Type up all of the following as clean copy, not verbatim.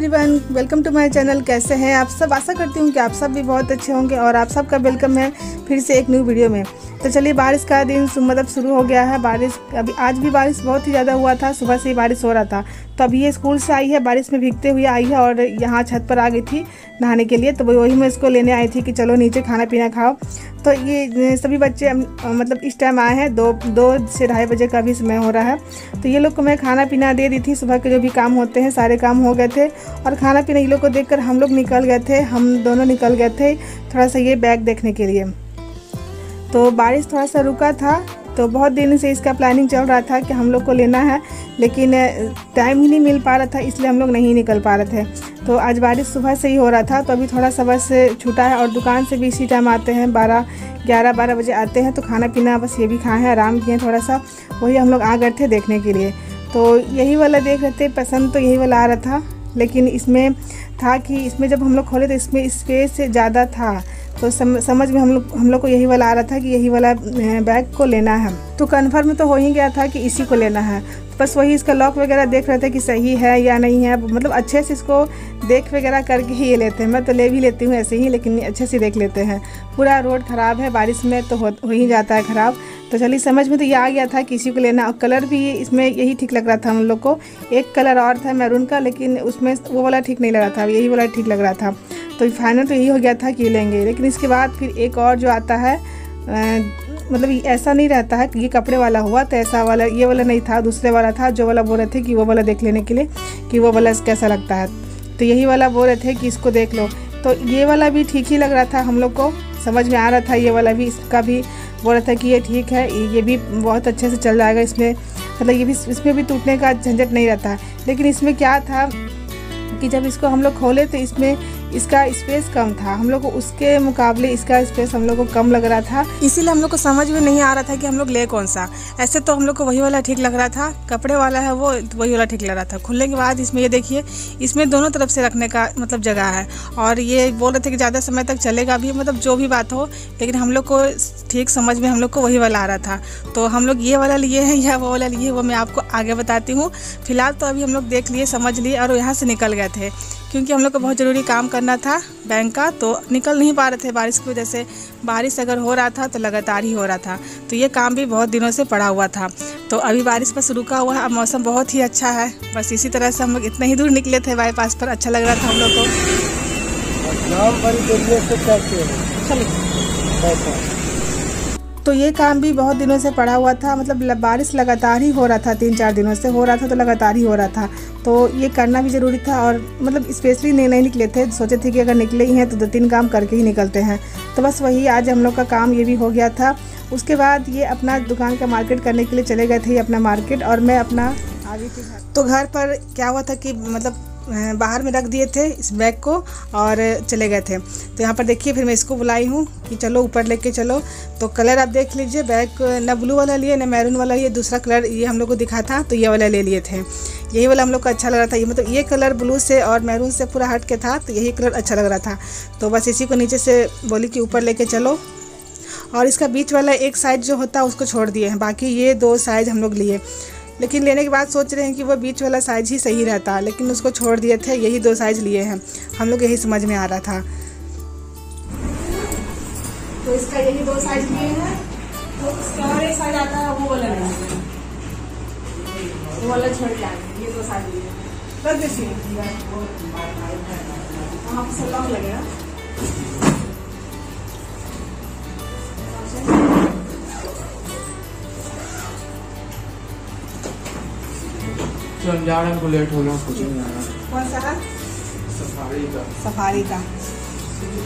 Everyone, welcome to my channel. कैसे हैं आप सब? आशा करती हूँ कि आप सब भी बहुत अच्छे होंगे और आप सबका वेलकम है फिर से एक न्यू वीडियो में। तो चलिए, बारिश का दिन मतलब शुरू हो गया है। बारिश अभी आज भी बारिश बहुत ही ज़्यादा हुआ था, सुबह से ही बारिश हो रहा था। तो अभी ये स्कूल से आई है, बारिश में भीगते हुए आई है और यहाँ छत पर आ गई थी नहाने के लिए। तो वही मैं इसको लेने आई थी कि चलो नीचे खाना पीना खाओ। तो ये सभी बच्चे मतलब इस टाइम आए हैं, दो से ढाई बजे का भी समय हो रहा है। तो ये लोग को मैं खाना पीना दे दी थी। सुबह के जो भी काम होते हैं सारे काम हो गए थे और खाना पीना ये लोग को देखकर हम लोग निकल गए थे। हम दोनों निकल गए थे थोड़ा सा ये बैग देखने के लिए। तो बारिश थोड़ा सा रुका था, तो बहुत दिन से इसका प्लानिंग चल रहा था कि हम लोग को लेना है, लेकिन टाइम ही नहीं मिल पा रहा था, इसलिए हम लोग नहीं निकल पा रहे थे। तो आज बारिश सुबह से ही हो रहा था, तो अभी थोड़ा सा बस छूटा है और दुकान से भी इसी टाइम आते हैं, 11-12 बजे आते हैं। तो खाना पीना बस ये भी खाए हैं, आराम किए थोड़ा सा। वही हम लोग आ गए थे देखने के लिए। तो यही वाला देख रहे थे, पसंद तो यही वाला आ रहा था, लेकिन इसमें था कि इसमें जब हम लोग खोले तो इसमें स्पेस ज़्यादा था। तो समझ में हम लोग को यही वाला आ रहा था कि यही वाला बैग को लेना है। तो कन्फर्म तो हो ही गया था कि इसी को लेना है। बस वही इसका लॉक वगैरह देख रहे थे कि सही है या नहीं है, मतलब अच्छे से इसको देख वगैरह करके ही ये लेते हैं। मैं तो ले भी लेती हूँ ऐसे ही, लेकिन अच्छे से देख लेते हैं। पूरा रोड ख़राब है, बारिश में तो हो ही जाता है ख़राब। तो चलिए, समझ में तो ये आ गया था कि इसी को लेना। और कलर भी इसमें यही ठीक लग रहा था हम लोग को। एक कलर और था मैरून का, लेकिन उसमें वो वाला ठीक नहीं लग रहा था, यही वाला ठीक लग रहा था। तो फाइनल तो यही हो गया था कि लेंगे। लेकिन इसके बाद फिर एक और जो आता है, मतलब ऐसा नहीं रहता है कि ये कपड़े वाला हुआ तो ऐसा वाला, ये वाला नहीं था, दूसरे वाला था। जो वाला बोल रहे थे कि वो वाला देख लेने के लिए कि वो वाला कैसा लगता है, तो यही वाला बोल रहे थे कि इसको देख लो। तो ये वाला भी ठीक ही लग रहा था, हम लोग को समझ में आ रहा था। ये वाला भी, इसका भी बोल रहा था कि ये ठीक है, ये भी बहुत अच्छे से चल जाएगा इसमें, मतलब ये भी इसमें भी टूटने का झंझट नहीं रहता है। लेकिन इसमें क्या था कि जब इसको हम लोग खोले तो इसमें इसका स्पेस कम था, हम लोग को उसके मुकाबले इसका स्पेस हम लोग को कम लग रहा था। इसीलिए हम लोग को समझ में नहीं आ रहा था कि हम लोग ले कौन सा। ऐसे तो हम लोग को वही वाला ठीक लग रहा था, कपड़े वाला है वो, वही वाला ठीक लग रहा था। खुलने के बाद इसमें ये देखिए, इसमें दोनों तरफ से रखने का मतलब जगह है। और ये बोल रहे थे कि ज़्यादा समय तक चलेगा भी, मतलब जो भी बात हो, लेकिन हम लोग को ठीक समझ में हम लोग को वही वाला आ रहा था। तो हम लोग ये वाला लिए हैं या वो वाला लिए, वो मैं आपको आगे बताती हूँ। फिलहाल तो अभी हम लोग देख लिए, समझ लिए और यहाँ से निकल गए थे, क्योंकि हम लोग को बहुत ज़रूरी काम करना था बैंक का। तो निकल नहीं पा रहे थे बारिश की वजह से। बारिश अगर हो रहा था तो लगातार ही हो रहा था, तो ये काम भी बहुत दिनों से पड़ा हुआ था। तो अभी बारिश बस रुका हुआ है, अब मौसम बहुत ही अच्छा है। बस इसी तरह से हम लोग इतने ही दूर निकले थे बाईपास पर, अच्छा लग रहा था हम लोग को। तो ये काम भी बहुत दिनों से पड़ा हुआ था, मतलब बारिश लगातार ही हो रहा था, 3-4 दिनों से हो रहा था, तो लगातार ही हो रहा था। तो ये करना भी ज़रूरी था और मतलब स्पेशली नहीं निकले थे, सोचे थे कि अगर निकले ही हैं तो 2-3 काम करके ही निकलते हैं। तो बस वही आज हम लोग का काम ये भी हो गया था। उसके बाद ये अपना दुकान का मार्केट करने के लिए चले गए थे, अपना मार्केट, और मैं अपना आगे के घर। तो घर पर क्या हुआ था कि मतलब बाहर में रख दिए थे इस बैग को और चले गए थे। तो यहाँ पर देखिए, फिर मैं इसको बुलाई हूँ कि चलो ऊपर लेके चलो। तो कलर आप देख लीजिए, बैग ना ब्लू वाला लिए ना मैरून वाला, ये दूसरा कलर ये हम लोग को दिखा था, तो ये वाला ले लिए थे। यही वाला हम लोग को अच्छा लग रहा था, ये मतलब ये कलर ब्लू से और मैरून से पूरा हट के था, तो यही कलर अच्छा लग रहा था। तो बस इसी को नीचे से बोली कि ऊपर लेके चलो। और इसका बीच वाला एक साइज जो होता है उसको छोड़ दिए हैं, बाकी ये 2 साइज़ हम लोग लिए। लेकिन लेने के बाद सोच रहे हैं कि वो बीच वाला साइज़ ही सही रहता, लेकिन उसको छोड़ दिए थे, यही 2 साइज़ लिए हैं हम लोग, यही समझ में आ रहा था। तो इसका यही 2 साइज़ लिए हैं। तो इसका और एक साइज आता है, वो वाला नहीं, वो वाला छोड़ के आए, ये 2 साइज लिए कर दीजिए। वहाँ पर सलाम लगेगा। हम जा रहे हैं, हमको लेट हो गया, कुछ नहीं आ रहा। कौन सा है? सफारी का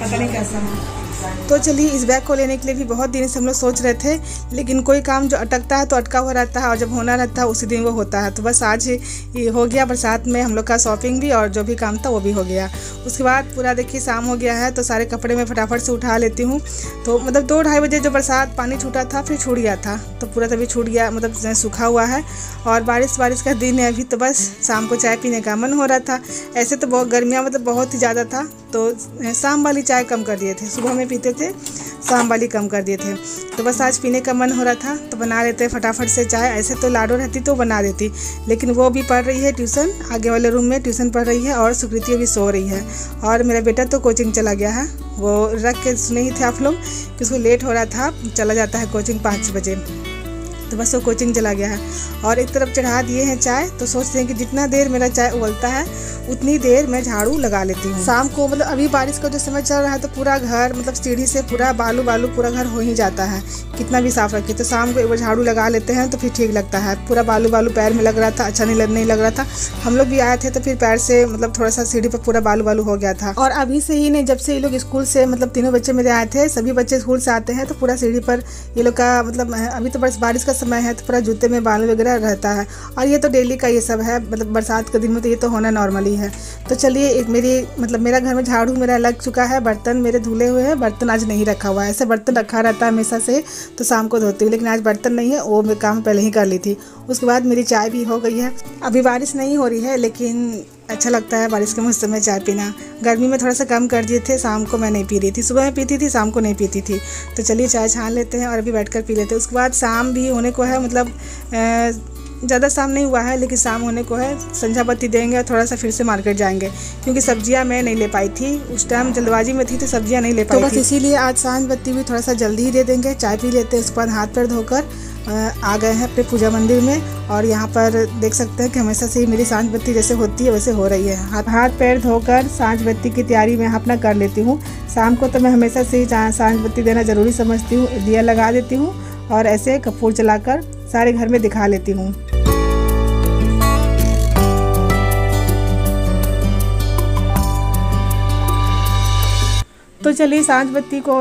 पता नहीं कैसा है। तो चलिए, इस बैग को लेने के लिए भी बहुत दिन से हम लोग सोच रहे थे, लेकिन कोई काम जो अटकता है तो अटका हुआ रहता है, और जब होना रहता है उसी दिन वो होता है। तो बस आज ये हो गया, बरसात में हम लोग का शॉपिंग भी और जो भी काम था वो भी हो गया। उसके बाद पूरा देखिए शाम हो गया है, तो सारे कपड़े मैं फटाफट से उठा लेती हूँ। तो मतलब 2-2:30 बजे जो बरसात पानी छूटा था, फिर छूट गया था, तो पूरा तभी छूट गया, मतलब सूखा हुआ है। और बारिश का दिन है अभी, तो बस शाम को चाय पीने का मन हो रहा था। ऐसे तो बहुत गर्मियाँ मतलब बहुत ही ज़्यादा था, तो शाम वाली चाय कम कर दिए थे। सुबह में पीते थे, शाम वाली कम कर दिए थे। तो बस आज पीने का मन हो रहा था तो बना लेते फटाफट से चाय। ऐसे तो लाडो रहती तो बना देती, लेकिन वो भी पढ़ रही है ट्यूशन, आगे वाले रूम में ट्यूशन पढ़ रही है, और सुकृति भी सो रही है। और मेरा बेटा तो कोचिंग चला गया है। वो रख के सुने ही थे आप लोग कि उसको लेट हो रहा था, चला जाता है कोचिंग 5 बजे, तो बस वो कोचिंग चला गया है। और एक तरफ चढ़ा दिए हैं चाय, तो सोचते हैं कि जितना देर मेरा चाय उबलता है उतनी देर मैं झाड़ू लगा लेती हूँ। शाम को मतलब अभी बारिश का जो समय चल रहा है तो पूरा घर मतलब सीढ़ी से पूरा बालू बालू पूरा घर हो ही जाता है, कितना भी साफ रखे। तो शाम को एक बार झाड़ू लगा लेते हैं तो फिर ठीक लगता है। पूरा बालू बालू पैर में लग रहा था, अच्छा नहीं लग रहा था। हम लोग भी आए थे तो फिर पैर से मतलब थोड़ा सा सीढ़ी पर पूरा बालू बालू हो गया था। और अभी से ही नहीं, जब से ये लोग स्कूल से मतलब तीनों बच्चे मेरे आए थे, सभी बच्चे स्कूल से आते हैं तो पूरा सीढ़ी पर ये लोग का मतलब अभी तो बस बारिश का समय है तो पूरा जूते में बालू वगैरह रहता है। और ये तो डेली का ये सब है, मतलब बरसात के दिन में तो ये तो होना नॉर्मली है। तो चलिए, एक मेरा घर में झाड़ू मेरा लग चुका है, बर्तन मेरे धुले हुए हैं, बर्तन आज नहीं रखा हुआ है। ऐसे बर्तन रखा रहता है हमेशा से, तो शाम को धोती हूँ, लेकिन आज बर्तन नहीं है, वो मैं काम पहले ही कर ली थी। उसके बाद मेरी चाय भी हो गई है। अभी बारिश नहीं हो रही है, लेकिन अच्छा लगता है बारिश के मौसम में चाय पीना। गर्मी में थोड़ा सा कम कर दिए थे, शाम को मैं नहीं पी रही थी, सुबह में पीती थी, शाम को नहीं पीती थी। तो चलिए चाय छान लेते हैं और अभी बैठकर पी लेते हैं। उसके बाद शाम भी होने को है, मतलब ज़्यादा शाम नहीं हुआ है, लेकिन शाम होने को है। संझा बत्ती देंगे और थोड़ा सा फिर से मार्केट जाएंगे, क्योंकि सब्जियां मैं नहीं ले पाई थी, उस टाइम जल्दबाजी में थी तो सब्जियां नहीं ले पाई थी। बस इसीलिए आज सांझ बत्ती भी थोड़ा सा जल्दी ही दे देंगे। चाय पी लेते हैं, उसके बाद हाथ पैर धोकर आ गए हैं अपने पूजा मंदिर में। और यहाँ पर देख सकते हैं कि हमेशा से ही मेरी सांझ बत्ती जैसे होती है वैसे हो रही है। हाथ पैर धोकर सांझ बत्ती की तैयारी मैं अपना कर लेती हूँ। शाम को तो मैं हमेशा से ही सांझ बत्ती देना ज़रूरी समझती हूँ। दिया लगा देती हूँ और ऐसे कपूर चलाकर सारे घर में दिखा लेती हूँ। तो चलिए सांझ बत्ती को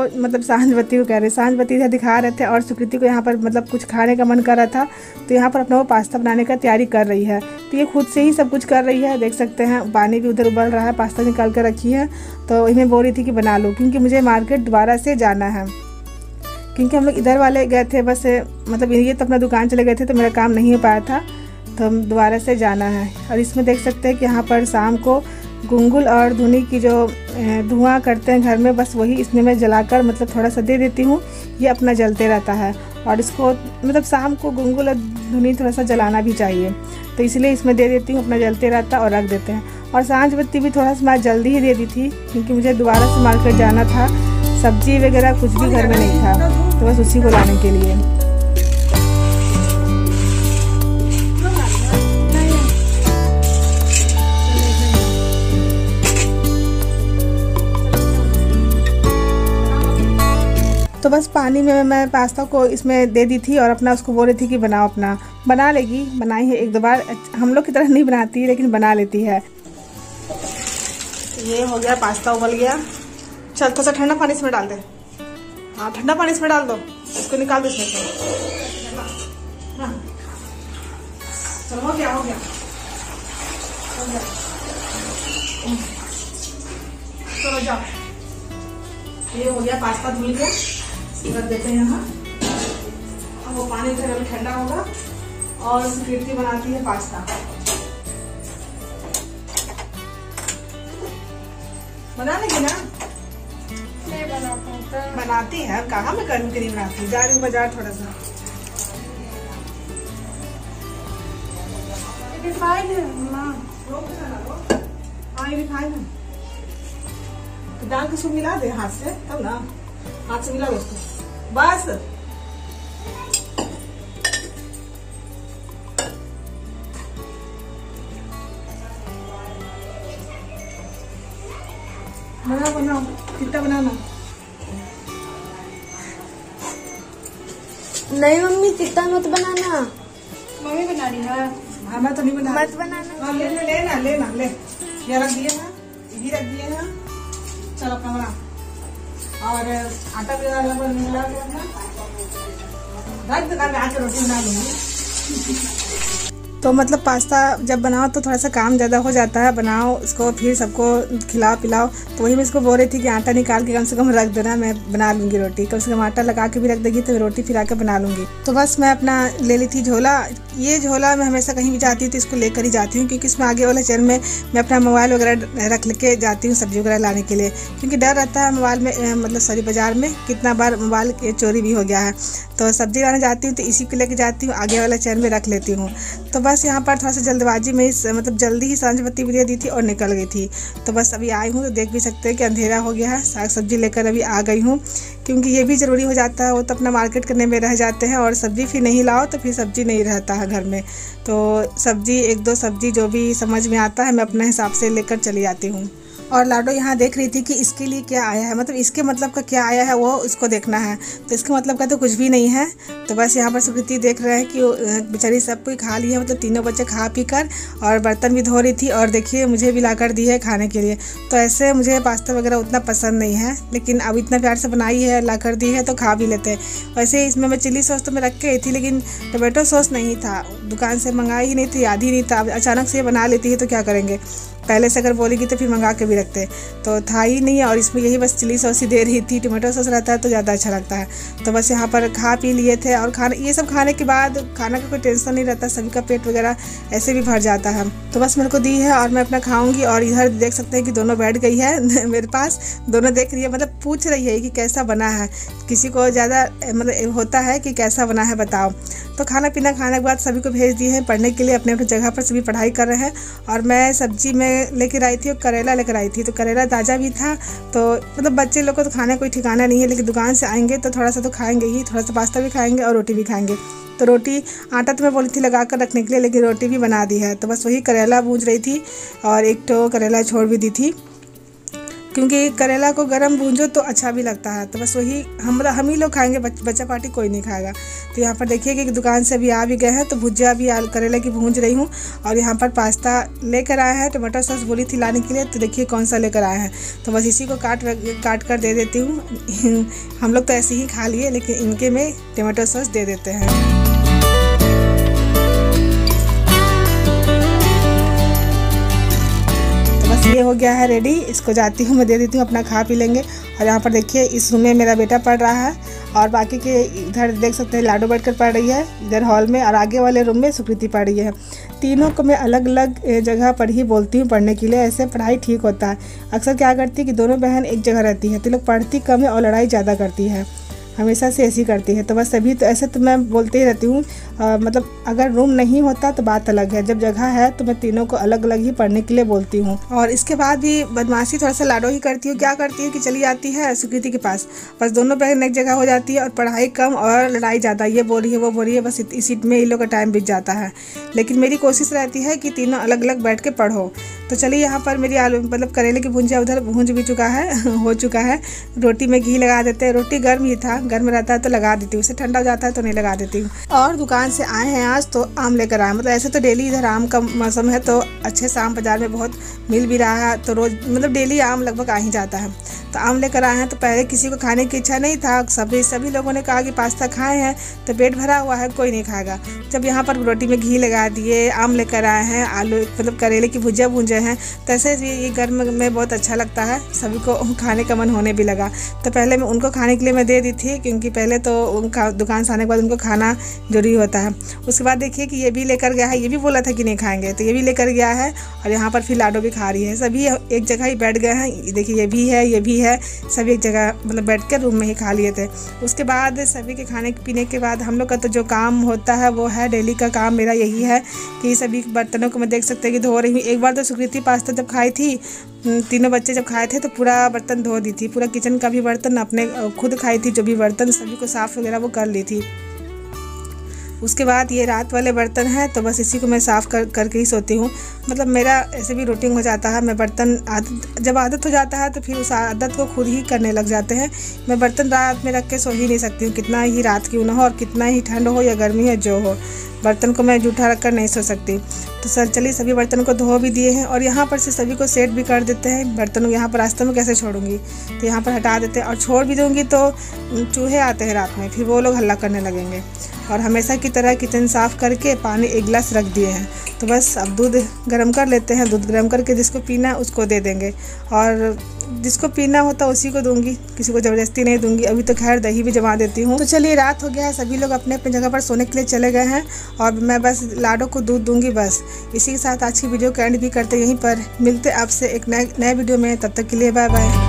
कह रहे, सांझ बत्ती दिखा रहे थे। और सुकृति को यहाँ पर मतलब कुछ खाने का मन कर रहा था, तो यहाँ पर अपना वो पास्ता बनाने का तैयारी कर रही है। तो ये खुद से ही सब कुछ कर रही है, देख सकते हैं। पानी भी उधर उबल रहा है, पास्ता निकाल कर रखी है। तो इन्हें बोल रही थी कि बना लो, क्योंकि मुझे मार्केट दोबारा से जाना है, क्योंकि हम लोग इधर वाले गए थे बस, मतलब ये तो अपना दुकान चले गए थे तो मेरा काम नहीं हो पाया था, तो हम दोबारा से जाना है। और इसमें देख सकते हैं कि यहाँ पर शाम को गुंगुल और धुनी की जो धुआं करते हैं घर में, बस वही इसमें मैं जलाकर मतलब थोड़ा सा दे देती हूँ। ये अपना जलते रहता है और इसको मतलब शाम को गुंगुल और धुनी थोड़ा सा जलाना भी चाहिए, तो इसलिए इसमें दे देती हूँ, अपना जलते रहता और रख देते हैं। और सांझ बत्ती भी थोड़ा सा मैं जल्दी ही दे दी थी, क्योंकि मुझे दोबारा से मार्केट जाना था। सब्जी वगैरह कुछ भी घर में नहीं था, तो बस उसी को लाने के लिए। तो बस पानी में मैं पास्ता को इसमें दे दी थी और अपना उसको बोल रही थी कि बनाओ, अपना बना लेगी। बनाई है 1-2 बार, हम लोग की तरह नहीं बनाती लेकिन बना लेती है। ये हो गया, पास्ता उबल गया। चल थोड़ा सा ठंडा पानी इसमें डाल दे। हाँ, ठंडा पानी इसमें डाल दो, इसको निकाल दो इसमें से। हाँ चलो, हो गया चलो जाओ। ये हो गया, पास्ता धुल गया, रख देते हैं यहाँ। अब वो पानी इधर अभी ठंडा होगा। और सुकृति बनाती है पास्ता। बना लेगी ना? नहीं बनाता, बनाती है, कहाँ मैं करूँ कि नहीं बनाती। जा रही हूँ बाजार थोड़ा सा। रिफाइंड है माँ, हाँ ये रिफाइंड है, तो डाल के उसको मिला दे हाथ से, तब ना हाथ से मिला दो उसको बस। बनाओ, कितना बनाना? नहीं मम्मी, तिता मत बनाना। मम्मी बना रही है। हाँ, मैं तो नहीं बना। मत बनाना। हाँ, लेना ले। ये रख दिए ना, ये रख दिए ना। चल अपना बना। और आटा भी मिला के अपना रख दे, मैं आके रोटी बना लूंगी। तो मतलब पास्ता जब बनाओ तो थोड़ा सा काम ज़्यादा हो जाता है। बनाओ इसको, फिर सबको खिलाओ पिलाओ। तो वही मैं इसको बोल रही थी कि आटा निकाल के कम से कम रख देना, मैं बना लूँगी रोटी। कम से कम आटा लगा के भी रख देगी तो रोटी फिर आके बना लूँगी। तो बस मैं अपना ले ली थी झोला, ये झोला मैं हमेशा कहीं भी जाती हूँ तो इसको लेकर ही जाती हूँ, क्योंकि इसमें आगे वाले चेन में मैं अपना मोबाइल वगैरह रख के जाती हूँ सब्जी वगैरह लाने के लिए, क्योंकि डर रहता है मोबाइल में, मतलब सॉरी बाज़ार में कितना बार मोबाइल चोरी भी हो गया है। तो सब्जी लाने जाती हूँ तो इसी को लेके जाती हूँ, आगे वाला चेन में रख लेती हूँ। तो बस यहाँ पर थोड़ा सा जल्दबाजी में मतलब जल्दी ही सांझ बत्ती भी दे दी थी और निकल गई थी। तो बस अभी आई हूँ तो देख भी सकते हैं कि अंधेरा हो गया है। साग सब्जी लेकर अभी आ गई हूँ, क्योंकि ये भी ज़रूरी हो जाता है, वो तो अपना मार्केट करने में रह जाते हैं और सब्ज़ी फिर नहीं लाओ तो फिर सब्ज़ी नहीं रहता है घर में। तो सब्ज़ी 1-2 सब्ज़ी जो भी समझ में आता है मैं अपने हिसाब से लेकर चली आती हूँ। और लाडो यहाँ देख रही थी कि इसके लिए क्या आया है, मतलब इसके मतलब का क्या आया है वो इसको देखना है। तो इसके मतलब का तो कुछ भी नहीं है। तो बस यहाँ पर सुकृति देख रहे हैं कि बेचारी सब कोई खा ली है, मतलब तीनों बच्चे खा पी कर और बर्तन भी धो रही थी और देखिए मुझे भी ला कर दी है खाने के लिए। तो ऐसे मुझे पास्ता वगैरह उतना पसंद नहीं है, लेकिन अब इतना प्यार से बनाई है, ला कर दी है तो खा भी लेते हैं। वैसे इसमें मैं चिली सॉस तो मैं रख के आई थी, लेकिन टोमेटो सॉस नहीं था, दुकान से मंगाई ही नहीं थी, याद ही नहीं था। अचानक से ये बना लेती है तो क्या करेंगे, पहले से अगर बोलेगी तो फिर मंगा के भी रखते, तो था ही नहीं। और इसमें यही बस चिली सॉस ही दे रही थी, टोमेटो सॉस रहता है तो ज़्यादा अच्छा लगता है। तो बस यहाँ पर खा पी लिए थे और ये सब खाने के बाद खाना का कोई टेंशन नहीं रहता, सभी का पेट वगैरह ऐसे भी भर जाता है। तो बस मेरे को दी है और मैं अपना खाऊंगी। और इधर देख सकते हैं कि दोनों बैठ गई है मेरे पास, दोनों देख रही है, मतलब पूछ रही है कि कैसा बना है। किसी को ज़्यादा मतलब होता है कि कैसा बना है बताओ। तो खाना पीना खाने के बाद सभी को भेज दिए हैं पढ़ने के लिए, अपने अपने जगह पर सभी पढ़ाई कर रहे हैं। और मैं सब्जी में लेकर आई थी और करेला लेकर आई थी, तो करेला ताज़ा भी था। तो मतलब बच्चे लोग को तो खाने कोई ठिकाना नहीं है, लेकिन दुकान से आएंगे तो थोड़ा सा तो खाएंगे ही, थोड़ा सा पास्ता भी खाएंगे और रोटी भी खाएंगे। तो रोटी आटा तो मैं बोली थी लगा कर रखने के लिए, लेकिन रोटी भी बना दी है। तो बस वही करेला भूंज रही थी और एक तो करेला छोड़ भी दी थी, क्योंकि करेला को गरम भूंजो तो अच्छा भी लगता है। तो बस वही हम ही लोग खाएंगे, बच्चा पार्टी कोई नहीं खाएगा। तो यहाँ पर देखिए कि दुकान से अभी आ भी गए हैं, तो भुजिया भी करेला की भूंज रही हूँ। और यहाँ पर पास्ता लेकर आया है, टमाटो सॉस बोली थी लाने के लिए, तो देखिए कौन सा लेकर आया है। तो बस इसी को काट कर दे देती हूँ। हम लोग तो ऐसे ही खा लिए, लेकिन इनके में टमाटो सॉस दे देते हैं। ये हो गया है रेडी, इसको जाती हूँ मैं दे देती हूँ, अपना खा पी लेंगे। और यहाँ पर देखिए इस रूम में मेरा बेटा पढ़ रहा है और बाकी के इधर देख सकते हैं लाडो बैठकर पढ़ रही है इधर हॉल में, और आगे वाले रूम में सुकृति पढ़ रही है। तीनों को मैं अलग अलग जगह पर ही बोलती हूँ पढ़ने के लिए, ऐसे पढ़ाई ठीक होता है। अक्सर क्या करती है कि दोनों बहन एक जगह रहती है तो लोग पढ़ती कम है और लड़ाई ज़्यादा करती है, हमेशा से ऐसी करती है। तो बस अभी तो ऐसे तो मैं बोलते ही रहती हूँ, मतलब अगर रूम नहीं होता तो बात अलग है, जब जगह है तो मैं तीनों को अलग अलग ही पढ़ने के लिए बोलती हूँ। और इसके बाद भी बदमाशी थोड़ा सा लाडो ही करती हूँ। क्या करती है कि चली जाती है सुकृति के पास, बस दोनों बहन एक जगह हो जाती है और पढ़ाई कम और लड़ाई ज़्यादा, ये बोल रही है वो बोल रही है, बस इसी में इन लोग का टाइम बीत जाता है। लेकिन मेरी कोशिश रहती है कि तीनों अलग अलग बैठ के पढ़ो। तो चलिए यहाँ पर मेरी आलू मतलब करेले की भुंजिया उधर भूंज भी चुका है हो चुका है। रोटी में घी लगा देते हैं, रोटी गर्म ही था, गर्म रहता है तो लगा देती हूँ, उसे ठंडा हो जाता है तो नहीं लगा देती हूँ। और दुकान से आए हैं आज तो आम लेकर आए, मतलब ऐसे तो डेली इधर आम का मौसम है तो अच्छे से आम बाज़ार में बहुत मिल भी रहा है, तो रोज़ मतलब डेली आम लगभग आ ही जाता है। तो आम लेकर आए हैं। तो पहले किसी को खाने की इच्छा नहीं था, सभी लोगों ने कहा कि पास्ता खाए हैं तो पेट भरा हुआ है, कोई नहीं खाएगा। जब यहाँ पर रोटी में घी लगा दिए, आम लेकर आए हैं, आलू मतलब करेले की भुजिया भूंजे हैं, तो ऐसे ये गर्म में बहुत अच्छा लगता है, सभी को खाने का मन होने भी लगा। तो पहले मैं उनको खाने के लिए मैं दे दी थी, क्योंकि पहले तो उनका दुकान से आने के बाद उनको खाना जरूरी होता है। उसके बाद देखिए कि ये भी लेकर गया है, ये भी बोला था कि नहीं खाएंगे तो ये भी लेकर गया है। और यहाँ पर फिर लाडो भी खा रही है, सभी एक जगह ही बैठ गए हैं। देखिए ये भी है, सभी एक जगह मतलब बैठ कर रूम में ही खा लिए थे। उसके बाद सभी के खाने पीने के बाद हम लोग का तो जो काम होता है वो है डेली का काम, मेरा यही है कि सभी बर्तनों को मैं देख सकते हैं कि धो रही हूँ। एक बार तो सुकृति पास्ता जब खाई थी, तीनों बच्चे जब खाए थे तो पूरा बर्तन धो दी थी, पूरा किचन का भी बर्तन अपने खुद खाई थी, जो भी बर्तन सभी को साफ़ वगैरह वो कर ली थी। उसके बाद ये रात वाले बर्तन हैं तो बस इसी को मैं साफ़ करके ही सोती हूँ। मतलब मेरा ऐसे भी रूटीन हो जाता है, मैं बर्तन जब आदत हो जाता है तो फिर उस आदत को खुद ही करने लग जाते हैं। मैं बर्तन रात में रख के सो ही नहीं सकती हूँ, कितना ही रात क्यों ना हो और कितना ही ठंड हो या गर्मी हो जो हो, बर्तन को मैं जूठा रख कर नहीं सो सकती। तो सर चलिए सभी बर्तनों को धो भी दिए हैं और यहाँ पर से सभी को सेट भी कर देते हैं। बर्तनों यहाँ पर रास्ते में कैसे छोड़ूंगी, तो यहाँ पर हटा देते हैं, और छोड़ भी दूँगी तो चूहे आते हैं रात में, फिर वो लोग हल्ला करने लगेंगे। और हमेशा की तरह किचन साफ़ करके पानी एक गिलास रख दिए हैं। तो बस अब दूध गर्म कर लेते हैं। दूध गर्म करके जिसको पीना है उसको दे देंगे, और जिसको पीना होता है उसी को दूंगी, किसी को ज़बरदस्ती नहीं दूंगी। अभी तो खैर दही भी जमा देती हूँ। तो चलिए रात हो गया है, सभी लोग अपने अपने जगह पर सोने के लिए चले गए हैं और मैं बस लाडो को दूध दूंगी। बस इसी के साथ आज की वीडियो का एंड भी करते यहीं पर। मिलते आपसे एक नए वीडियो में, तब तक के लिए बाय बाय।